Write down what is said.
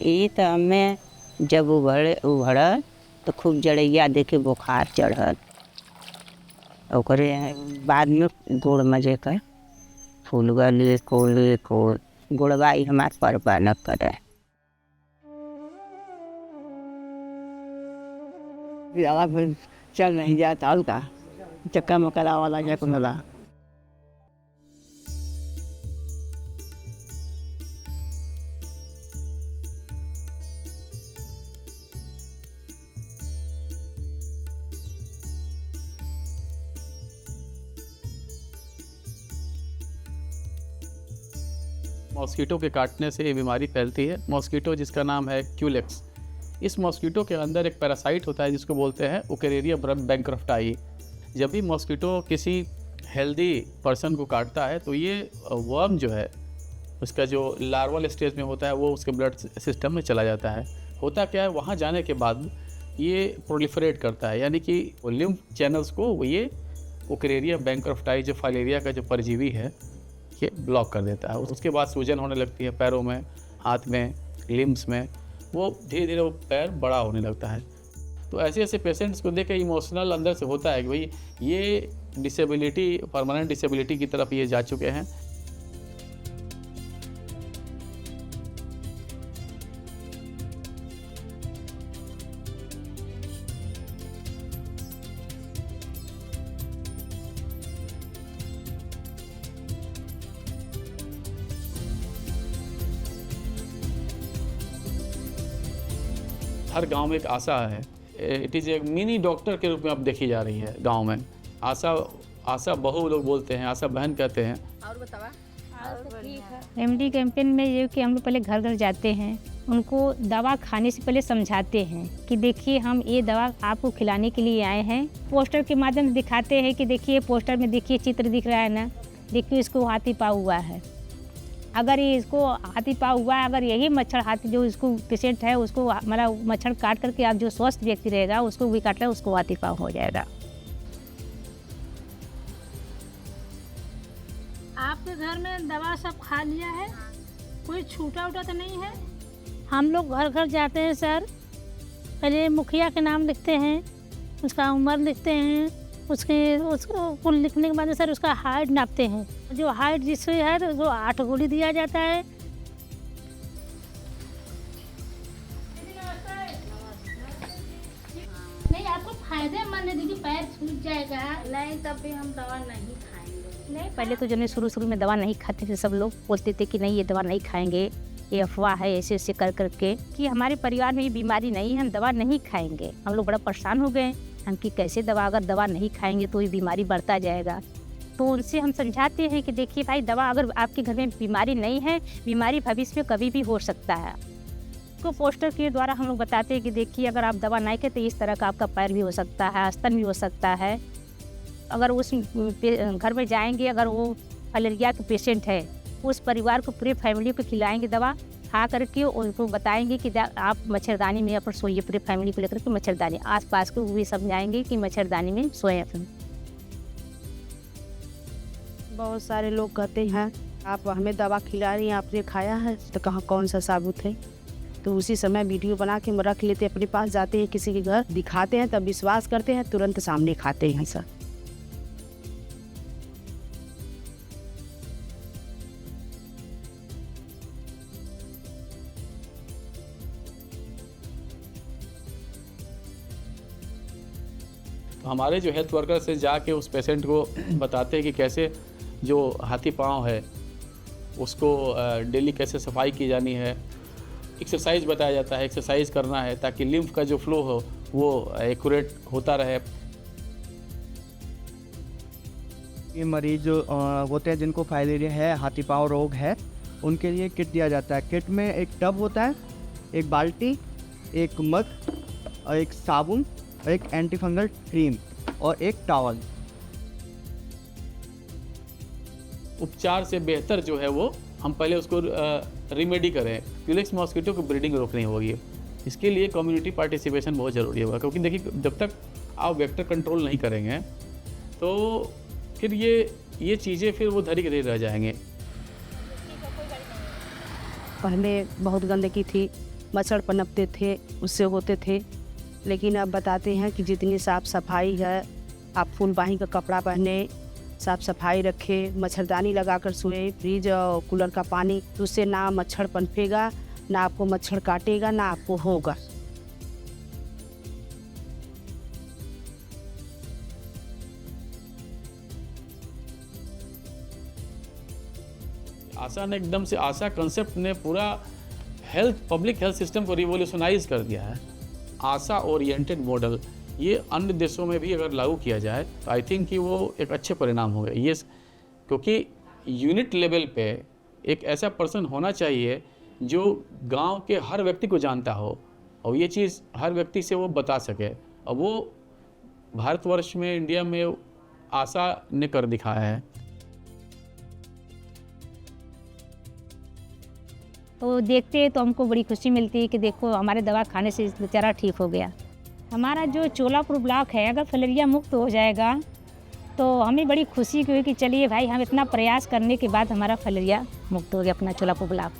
ये तो हमें जब उभड़ल तो खूब जड़ैया देके बुखार चढ़ल। ओकरे बाद में गुड़ मजे कर फूल गले को गुड़वाई हमार परवा न करे। ज़्यादा फिर चल नहीं जाता हल्का चक्का मकड़ा वाला जा कुंडला। मॉस्किटो के काटने से ये बीमारी फैलती है। मॉस्किटो जिसका नाम है क्यूलेक्स, इस मॉस्किटो के अंदर एक पैरासाइट होता है जिसको बोलते हैं उकेरेरिया बैंक्रफ्टाई। जब भी मॉस्किटो किसी हेल्दी पर्सन को काटता है तो ये वर्म जो है उसका जो लार्वल स्टेज में होता है वो उसके ब्लड सिस्टम में चला जाता है। होता क्या है, वहाँ जाने के बाद ये प्रोलिफरेट करता है, यानी कि लिम्फ चैनल्स को ये उकेरेरिया बैंक्रफ्टाई जो फाइलेरिया का जो परजीवी है ये ब्लॉक कर देता है। उसके बाद सूजन होने लगती है पैरों में, हाथ में, लिम्स में, वो धीरे धीरे वो पैर बड़ा होने लगता है। तो ऐसे ऐसे पेशेंट्स को देख के इमोशनल अंदर से होता है कि भाई ये डिसेबिलिटी, परमानेंट डिसेबिलिटी की तरफ ये जा चुके हैं। हर गांव में एक आशा है, इट इज़ एक मिनी डॉक्टर के रूप में अब देखी जा रही है गांव में। आशा बहू लोग बोलते हैं, आशा बहन कहते हैं। और बतावा रेमडी कैंपेन में ये कि हम लोग पहले घर घर जाते हैं, उनको दवा खाने से पहले समझाते हैं कि देखिए हम ये दवा आपको खिलाने के लिए आए हैं। पोस्टर के माध्यम से दिखाते हैं कि देखिए पोस्टर में देखिए चित्र दिख रहा है ना, देखिए इसको हाथी पाव हुआ है। अगर ये इसको हाथी पाव हुआ है, अगर यही मच्छर हाथी जो इसको पेशेंट है उसको हमारा मच्छर काट करके आप जो स्वस्थ व्यक्ति रहेगा उसको भी काट ले, उसको हाथी पाव हो जाएगा। आपके घर में दवा सब खा लिया है, कोई छूटा उटा तो नहीं है? हम लोग घर घर जाते हैं सर, पहले मुखिया के नाम लिखते हैं, उसका उम्र लिखते हैं, उसको लिखने के बाद सर उसका हाइट नापते हैं। जो हाइट जिससे है तो वो 8 गोली दिया जाता है। नहीं, आपको फायदेमंद है, देखिए पैर छूट जाएगा। नहीं, तब भी हम दवा नहीं खाएंगे। नहीं, पहले तो जो शुरू में दवा नहीं खाते थे, सब लोग बोलते थे कि नहीं ये दवा नहीं खाएंगे, ये अफवाह है, ऐसे ऐसे कर करके कि हमारे परिवार में ये बीमारी नहीं है, हम दवा नहीं खाएंगे। हम लोग बड़ा परेशान हो गए हम कि कैसे दवा, अगर दवा नहीं खाएंगे तो ये बीमारी बढ़ता जाएगा। तो उनसे हम समझाते हैं कि देखिए भाई दवा, अगर आपके घर में बीमारी नहीं है, बीमारी भविष्य में कभी भी हो सकता है। तो पोस्टर के द्वारा हम लोग बताते हैं कि देखिए अगर आप दवा नहीं खाते इस तरह का आपका पैर भी हो सकता है, स्तन भी हो सकता है। अगर उस घर में जाएंगे, अगर वो फाइलेरिया के पेशेंट है, उस परिवार को, पूरे फैमिली को खिलाएंगे दवा, खा करके उनको बताएंगे कि आप मच्छरदानी में अपन सोइए। पूरे फैमिली को लेकर के मच्छरदानी, आसपास को भी समझाएंगे कि मच्छरदानी में सोएं अपन। बहुत सारे लोग कहते हैं आप हमें दवा खिला रही हैं, आपने खाया है? तो कहाँ कौन सा साबुत है? तो उसी समय वीडियो बना के रख लेते, अपने पास जाते हैं, किसी के घर दिखाते हैं, तब विश्वास करते हैं, तुरंत सामने खाते हैं सर। हमारे जो हेल्थ वर्कर से जाके उस पेशेंट को बताते हैं कि कैसे जो हाथी पाँव है उसको डेली कैसे सफाई की जानी है। एक्सरसाइज बताया जाता है, एक्सरसाइज करना है ताकि लिम्फ का जो फ्लो हो वो एक्यूरेट होता रहे। ये मरीज होते हैं जिनको फाइलेरिया है, हाथी पाँव रोग है, उनके लिए किट दिया जाता है। किट में एक टब होता है, एक बाल्टी, एक मग और एक साबुन और एक एंटीफंगल क्रीम और एक टॉवल। उपचार से बेहतर जो है वो हम पहले उसको रिमेडी करें। क्यूलेक्स मॉस्किटो को ब्रीडिंग रोकनी होगी, इसके लिए कम्युनिटी पार्टिसिपेशन बहुत ज़रूरी होगा, क्योंकि देखिए जब तक आप वेक्टर कंट्रोल नहीं करेंगे तो फिर ये चीज़ें फिर वो धरी के धरी रह जाएंगे। पहले बहुत गंदगी थी, मच्छर पनपते थे, उससे होते थे। लेकिन अब बताते हैं कि जितनी साफ़ सफाई है, आप फुलबाही का कपड़ा पहने, साफ़ सफाई रखें, मच्छरदानी लगाकर सोए, फ्रिज और कूलर का पानी, तो उससे ना मच्छर पनपेगा, ना आपको मच्छर काटेगा, ना आपको होगा। आशा ने एकदम से, आशा कंसेप्ट ने पूरा पब्लिक हेल्थ सिस्टम को रिवोल्यूशनाइज कर दिया है। आशा ओरिएंटेड मॉडल ये अन्य देशों में भी अगर लागू किया जाए तो आई थिंक कि वो एक अच्छे परिणाम होंगे। ये क्योंकि यूनिट लेवल पे एक ऐसा पर्सन होना चाहिए जो गांव के हर व्यक्ति को जानता हो और ये चीज़ हर व्यक्ति से वो बता सके, और वो भारतवर्ष में, इंडिया में आशा ने कर दिखाया है। तो देखते हैं तो हमको बड़ी खुशी मिलती है कि देखो हमारे दवा खाने से बेचारा ठीक हो गया। हमारा जो चोलापुर ब्लॉक है अगर फलेरिया मुक्त हो जाएगा तो हमें बड़ी खुशी हुई कि चलिए भाई हम इतना प्रयास करने के बाद हमारा फलेरिया मुक्त हो गया अपना चोलापुर ब्लॉक।